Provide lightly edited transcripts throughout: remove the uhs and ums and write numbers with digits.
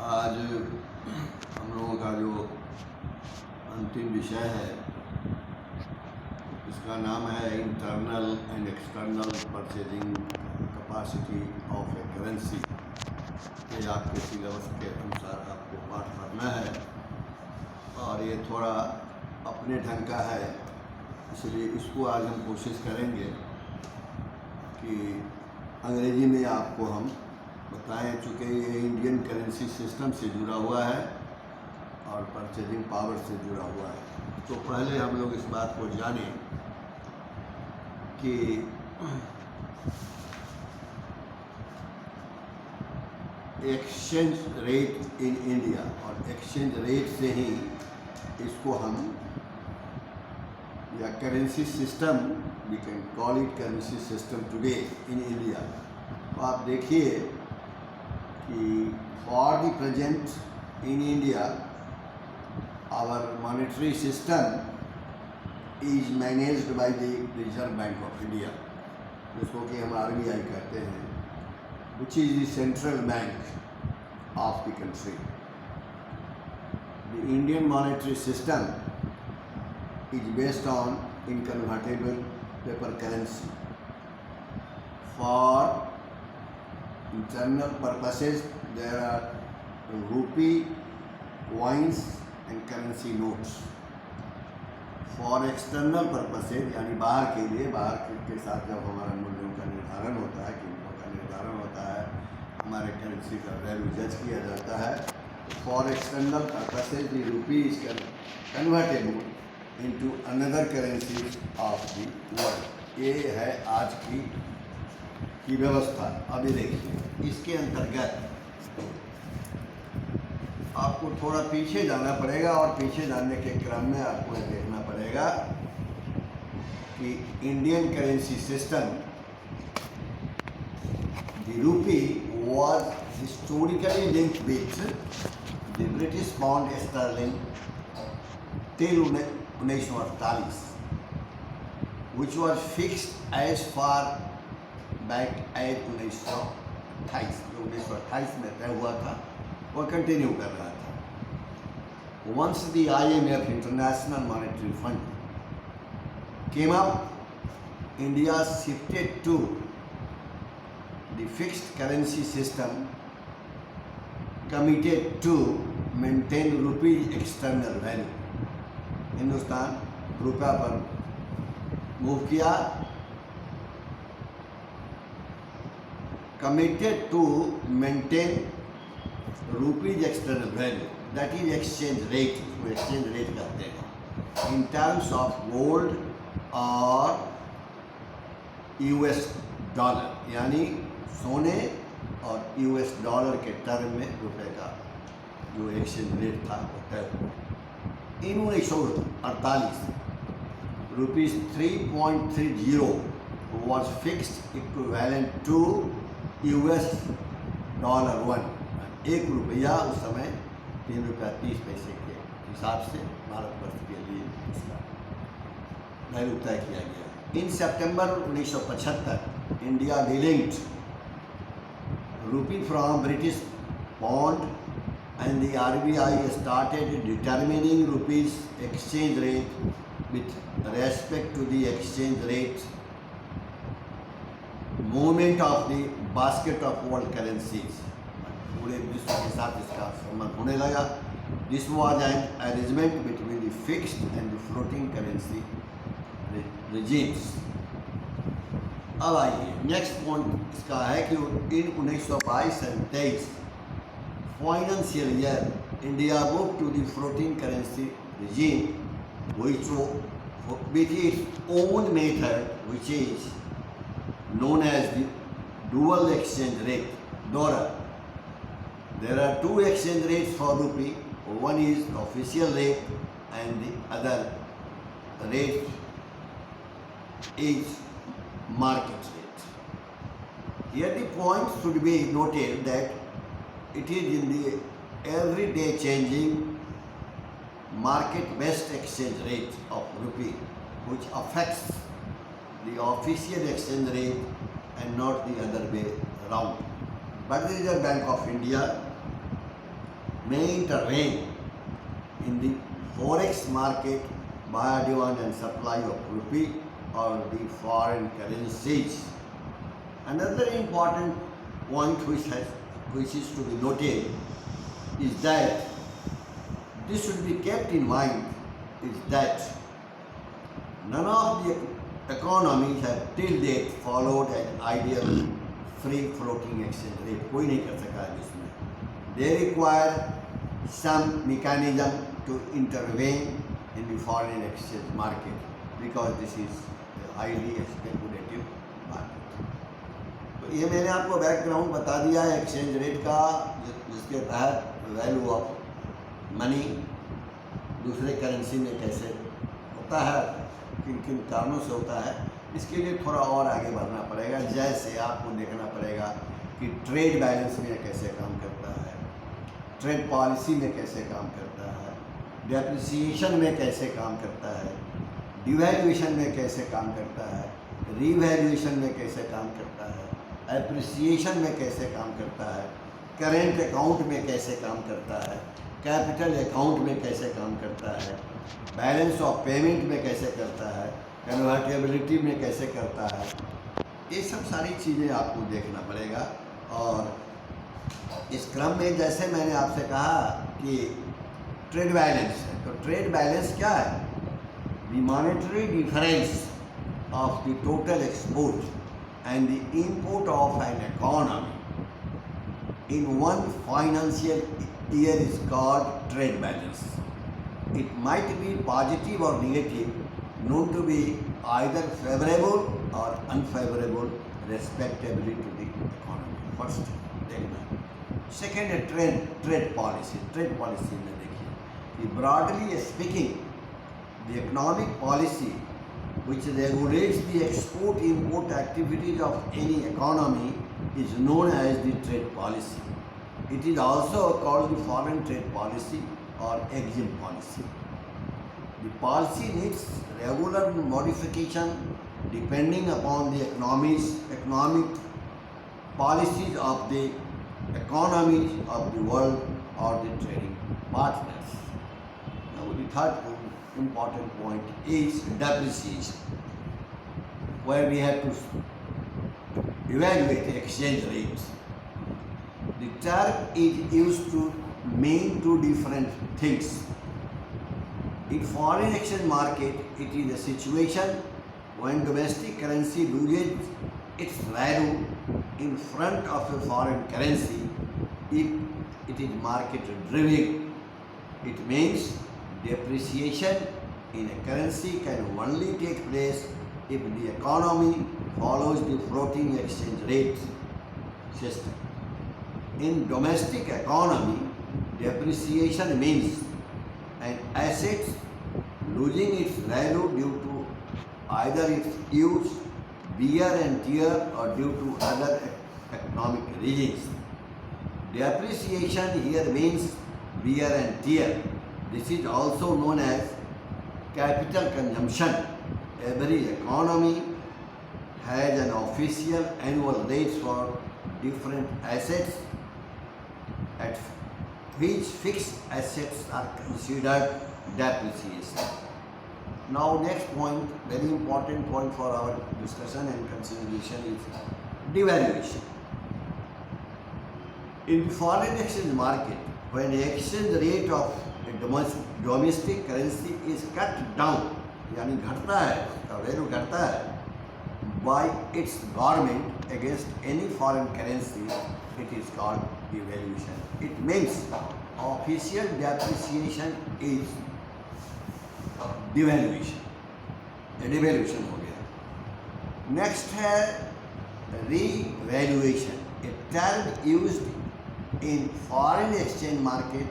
आज हम लोगों का जो अंतिम विषय है इसका नाम है internal and external purchasing capacity of A currency. ये आपके सिलेबस के अनुसार आपको पाठ करना है और ये थोड़ा अपने ढंग का है, इसलिए इसको आज हम कोशिश करेंगे कि अंग्रेजी में आपको हम बताएं। चूँकि ये इंडियन करेंसी सिस्टम से जुड़ा हुआ है और परचेजिंग पावर से जुड़ा हुआ है, तो पहले हम लोग इस बात को जानें कि एक्सचेंज रेट इन इंडिया, और एक्सचेंज रेट से ही इसको हम या currency system, we can call it currency system today in India. तो आप देखिए कि for the present in India our monetary system is managed by the Reserve Bank of India, जिसको कि हम RBI कहते हैं, which is the central bank of the country. The Indian monetary system is based on inconvertible paper currency. For internal purposes, there are rupee coins and currency notes. For external purposes, यानी बाहर के लिए, बाहर के साथ जब हमारा मूल्यों का निर्धारण होता है, कीमतों का निर्धारण होता है, हमारे करेंसी का वैल्यू जज किया जाता है। For external purposes the rupee is convertible into another currency of the world. ये है आज की व्यवस्था। अभी देखिए, इसके अंतर्गत आपको थोड़ा पीछे जाना पड़ेगा और पीछे जाने के क्रम में आपको यह देखना पड़ेगा कि Indian currency system, the rupee was historically linked with the British pound sterling till 1948, which was fixed as far back as 1928। जो 1928 में तय हुआ था वह कंटिन्यू कर रहा था। Once the IMF, International Monetary Fund, came up, India shifted to the fixed currency system, committed to maintain rupee external value। Hindustan रुपया पर मूव किया, committed to maintain rupees external value, that is exchange rate, वो exchange rate कहते हैं, in terms of gold और US dollar, यानी सोने और US डॉलर के टर्म में रुपए का जो एक्सचेंज रेट था वो तय हुआ। इन 1948 rupees 3.30 was fixed equivalent to US dollar 1। एक रुपया उस समय 3 रुपया 30 पैसे के हिसाब से भारतवर्ष के लिए इसका वैल्यू तय किया गया। इन सितंबर 1975 India डिलिंक्ड rupee from British pound and the RBI started determining rupees exchange rate with respect to the exchange rate movement of the basket of world currencies। पूरे विश्व के साथ इसका संबंध होने लगा। This was an arrangement between the fixed and the floating currency regimes। अब आइए, नेक्स्ट पॉइंट इसका है कि इन 1922 और 23 financial year India move to the floating currency regime with its own method, which is known as the dual exchange rate, DORA। There are two exchange rates for rupee, one is the official rate and the other rate is market rate। Here the point should be noted that it is in the everyday changing market based exchange rate of rupee which affects the official exchange rate and not the other way around। But the Reserve Bank of India may intervene in the forex market via demand and supply of rupee or the foreign currencies. Another important point which is to be noted is that this should be kept in mind is that none of the economies have till date followed an ideal free floating exchange rate. कोई नहीं कर सका है इसमें. They require some mechanism to intervene in the foreign exchange market because this is a highly speculative market. तो ये मैंने आपको बैकग्राउंड बता दिया है एक्सचेंज रेट का, जिसके तहत वैल्यू ऑफ मनी दूसरे करेंसी में कैसे होता है, किन किन कारणों से होता है. इसके लिए थोड़ा और आगे बढ़ना पड़ेगा. जैसे आपको देखना पड़ेगा कि ट्रेड बैलेंस में कैसे काम करता है, ट्रेड पॉलिसी में कैसे काम करता है, डेप्रिसिएशन में कैसे काम करता है, डिवैल्यूएशन में कैसे काम करता है, रीवैल्यूएशन में कैसे काम करता है, एप्रिसिएशन में कैसे काम करता है, करेंट अकाउंट में कैसे काम करता है, कैपिटल अकाउंट में कैसे काम करता है, बैलेंस ऑफ पेमेंट में कैसे करता है, कन्वर्टेबिलिटी में कैसे करता है. ये सब सारी चीज़ें आपको देखना पड़ेगा. और इस क्रम में जैसे मैंने आपसे कहा कि ट्रेड बैलेंस है, तो ट्रेड बैलेंस क्या है? The monetary difference of the total export and the import of an economy in one financial year is called trade balance. It might be positive or negative, known to be either favorable or unfavorable respectively to the economy. First, देखना. Second, trade policy. Trade policy में देखिए कि broadly speaking, the economic policy which regulates the export-import activities of any economy is known as the trade policy. It is also called the foreign trade policy or EXIM policy. The policy needs regular modification depending upon the economic policies of the economies of the world or the trading partners. Now the third important point is depreciation, where we have to evaluate the exchange rates. The term is used to mean two different things. In foreign exchange market, it is a situation when domestic currency loses its value in front of a foreign currency if it is market driven. It means depreciation in a currency can only take place if the economy follows the floating exchange rate system. In domestic economy, depreciation means an asset losing its value due to either its use, wear and tear, or due to other economic reasons. Depreciation here means wear and tear. This is also known as capital consumption. Every economy has an official annual rate for different assets at which fixed assets are considered depreciation. Now next point, very important point for our discussion and consideration is devaluation. In foreign exchange market, when the exchange rate of a domestic currency is cut down, यानी घटता है, उसका value घटता है, by its government against any foreign currency, it is called devaluation. It means official depreciation is devaluation. Devaluation हो गया. Next है revaluation, a term used in foreign exchange market,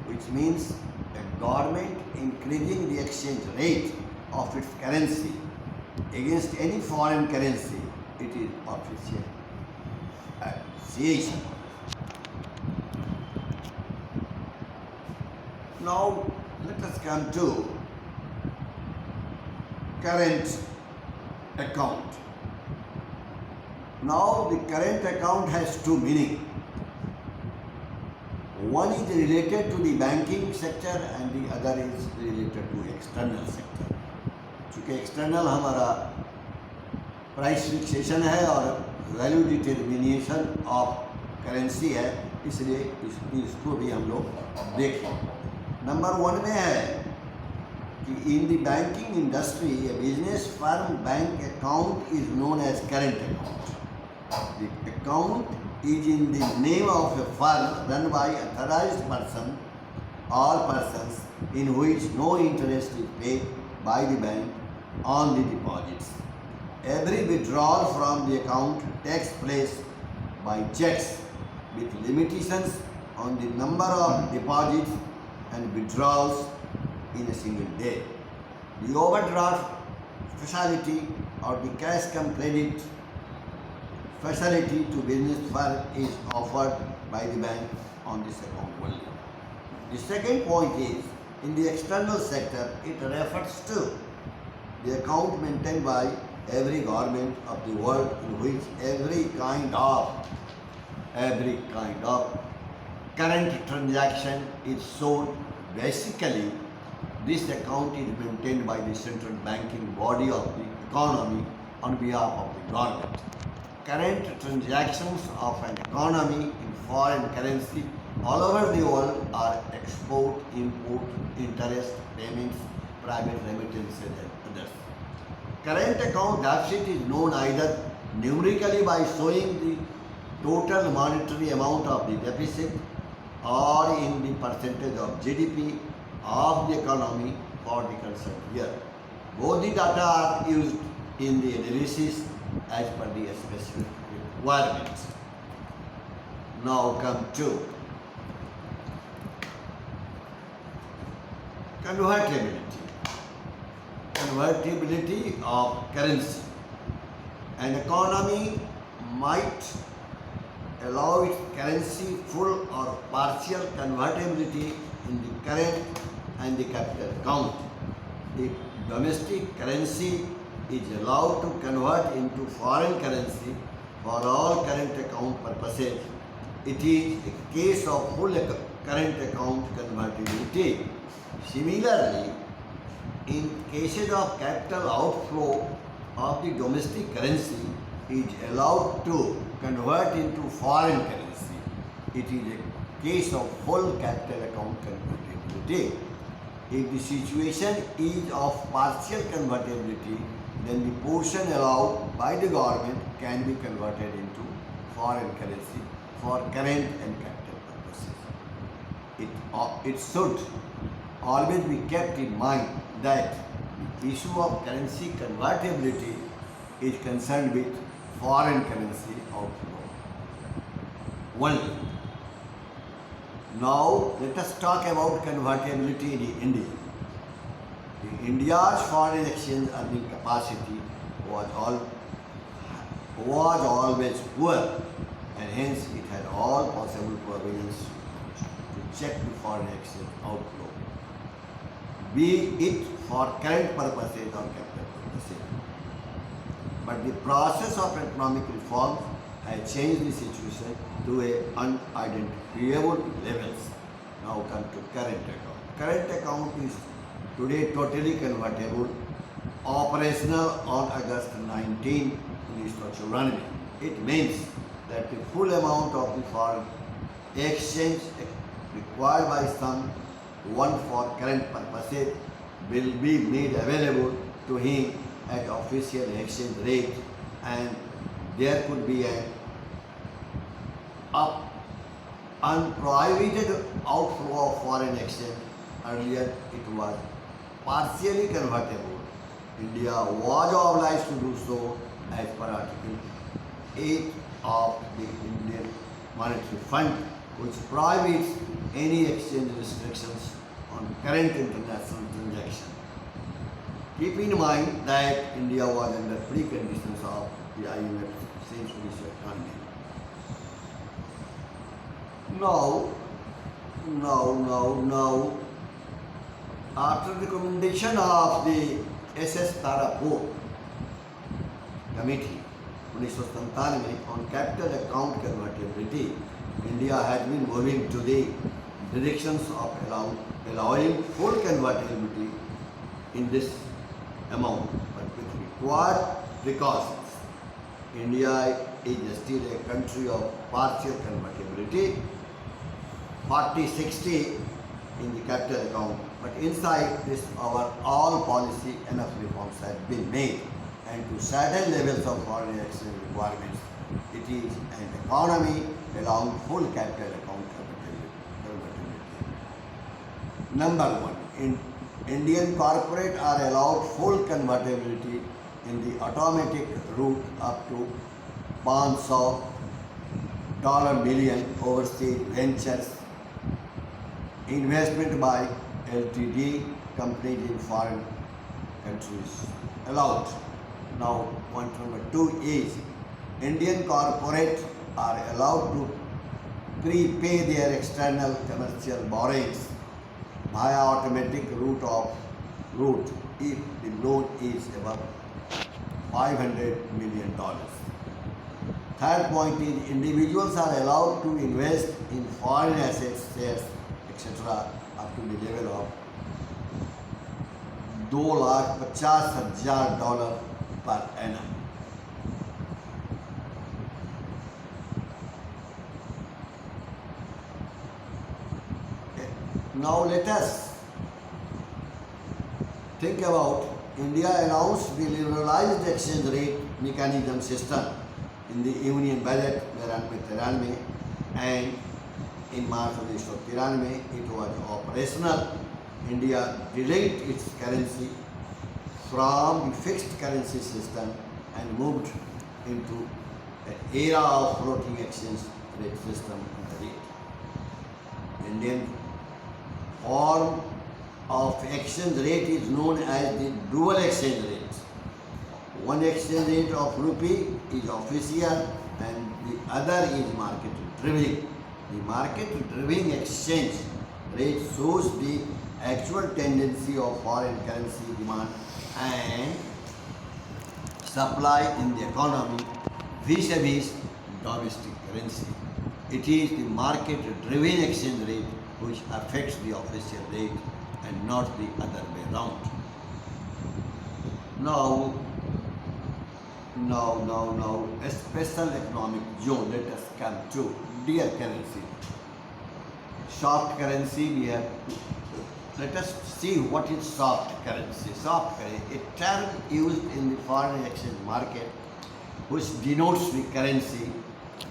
which means the government increasing the exchange rate of its currency against any foreign currency. It is official appreciation. Now let us come to current account. Now the current account has two meanings. One is related to the banking sector and the other is related to external sector. चूँकि external हमारा price fixation है और value determination of currency है, इसलिए इसको भी हम लोग देखें। नंबर 1 में है कि in the banking industry a business firm bank account is known as current account. The account is in the name of a firm run by authorised person और persons in which no interest is paid by the bank on the deposits. Every withdrawal from the account takes place by checks with limitations on the number of deposits and withdrawals in a single day. The overdraft facility or the cash cum credit facility to business firm is offered by the bank on this account only. The second point is, in the external sector, it refers to the account maintained by every government of the world in which every kind of current transaction is shown. Basically, this account is maintained by the central banking body of the economy on behalf of the government. Current transactions of an economy in foreign currency all over the world are export, import, interest, payments, private remittances and others. Current account deficit is known either numerically by showing the total monetary amount of the deficit or in the percentage of GDP of the economy for the concerned year. Both the data are used in the analysis as per the specific requirements. Now come to convertibility. Convertibility of currency. An economy might allow its currency full or partial convertibility in the current and the capital account. If domestic currency is allowed to convert into foreign currency for all current account purposes, it is a case of full current account convertibility. Similarly, in cases of capital outflow of the domestic currency is allowed to convert into foreign currency, it is a case of full capital account convertibility. If the situation is of partial convertibility, then the portion allowed by the government can be converted into foreign currency for current and capital purposes. It should always be kept in mind that the issue of currency convertibility is concerned with foreign currency outflow only. Now let us talk about convertibility in India. India's foreign exchange earning capacity was always poor, and hence it had all possible provisions to check the foreign exchange outflow, be it for current purposes or capital purposes. But the process of economic reform has changed the situation to a unidentifiable levels. Now come to current account. Current account is today totally convertible, operational on August 19, 1994. It means that the full amount of the foreign exchange required by someone for current purposes will be made available to him at official exchange rate, and there could be an unprohibited outflow of foreign exchange. Earlier it was partially convertible. India was obliged to do so as per Article 8 of the Indian Monetary Fund, which prohibits any exchange restrictions on current international transactions. Keep in mind that India was under preconditions of the IMF since 1990. Now, after the recommendation of the SS Tarapur Committee 1997 on capital account convertibility, India has been moving to the restrictions of allowing full convertibility in this amount, but with required precautions. India is still a country of partial convertibility, 40-60 in the capital account, but inside this our all policy enough reforms have been made, and to certain levels of foreign exchange requirements, it is an economy allowing full capital account convertibility. Number one, Indian corporate are allowed full convertibility in the automatic route up to $500 million overseas ventures, investment by LTD companies in foreign countries allowed. Now, point number two is Indian corporates are allowed to prepay their external commercial borrowings via automatic route if the loan is above $500 million. Third point is individuals are allowed to invest in foreign assets, shares, etc. up to the level of $2,50,000 per annum. Now let us think about India announced the liberalized exchange rate mechanism system in the Union Budget 93 and in March 1993 it was operational. India derived its currency from the fixed currency system and moved into an era of floating exchange rate system in the rate. Indian form of exchange rate is known as the dual exchange rate. One exchange rate of rupee is official and the other is market driven. The market driven exchange rate shows the actual tendency of foreign currency demand and supply in the economy vis-a-vis domestic currency. It is the market driven exchange rate which affects the official rate and not the other way around. Now, a special economic zone. Let us come to dear currency. Soft currency, we have to, let us see what is soft currency. Soft currency, a term used in the foreign exchange market which denotes the currency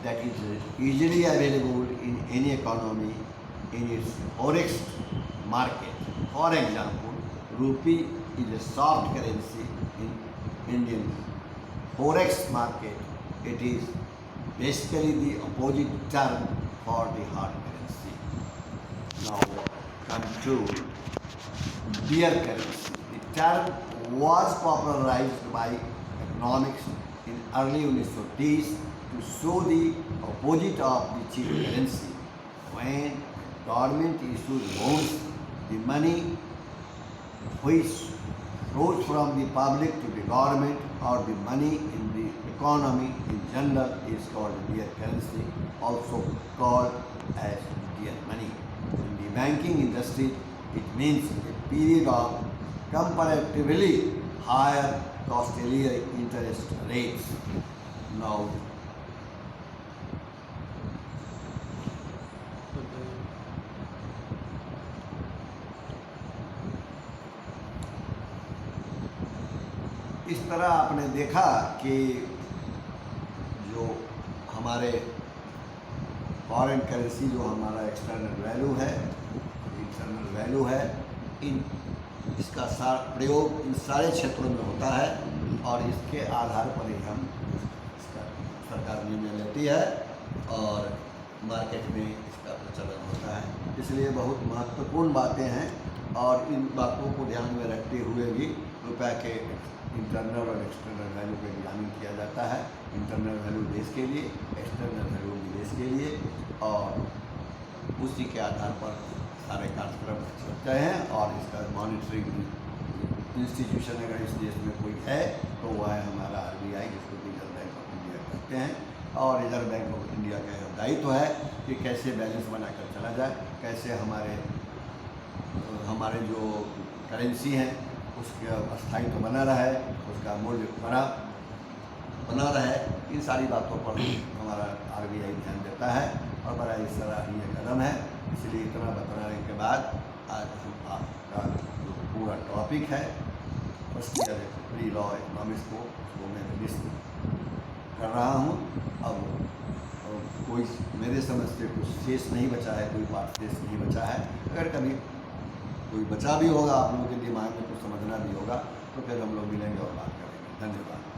that is easily available in any economy in its forex market. For example, rupee is a soft currency in Indian forex market. It is basically the opposite term for the hard currency. Now come to bear currency. The term was popularized by economics in early 1930s to show the opposite of the cheap currency. When government issues bonds, the money which flows from the public to the government or the money in the economy in general is called bear currency, also called as bear money. In the banking industry, it means a period of comparatively higher costlier interest rates. Now, इस तरह आपने देखा कि जो हमारे foreign currency जो हमारा external value है इसका प्रयोग इन सारे क्षेत्रों में होता है और इसके आधार पर ही हम इसका सरकार निर्णय लेती है और मार्केट में इसका प्रचलन होता है। इसलिए बहुत महत्वपूर्ण बातें हैं और इन बातों को ध्यान में रखते हुए भी रुपये के इंटरनल और एक्सटर्नल वैल्यू का एग्जामिन किया जाता है। इंटरनल वैल्यू देश के लिए, एक्सटर्नल वैल्यू विदेश के लिए, और उसी के आधार पर सारे कार्यक्रम चलते हैं। और इसका मॉनिटरिंग इंस्टीट्यूशन अगर इस देश में कोई है तो वह है हमारा RBI, जिसको रिजर्व बैंक ऑफ इंडिया कहते हैं। और रिजर्व बैंक ऑफ इंडिया का दायित्व है कि कैसे बैलेंस बनाकर चला जाए, कैसे हमारे जो करेंसी हैं उसका स्थायित्व बना रहे, उसका मूल्य बना रहे। इन सारी बातों पर हमारा RBI ध्यान देता है और बड़ा ही सराहनीय कदम है। इसलिए इतना बताने के बाद आज हम आपका जो पूरा टॉपिक है first year pre law economics को उसको मैं फिनिश कर रहा हूँ। अब कोई मेरे समझ से कुछ शेष नहीं बचा है, कोई पार्ट शेष नहीं बचा है। अगर कभी कोई बचा भी होगा, आप लोगों के दिमाग में कुछ समझना भी होगा, तो फिर हम लोग मिलेंगे और बात करेंगे। धन्यवाद।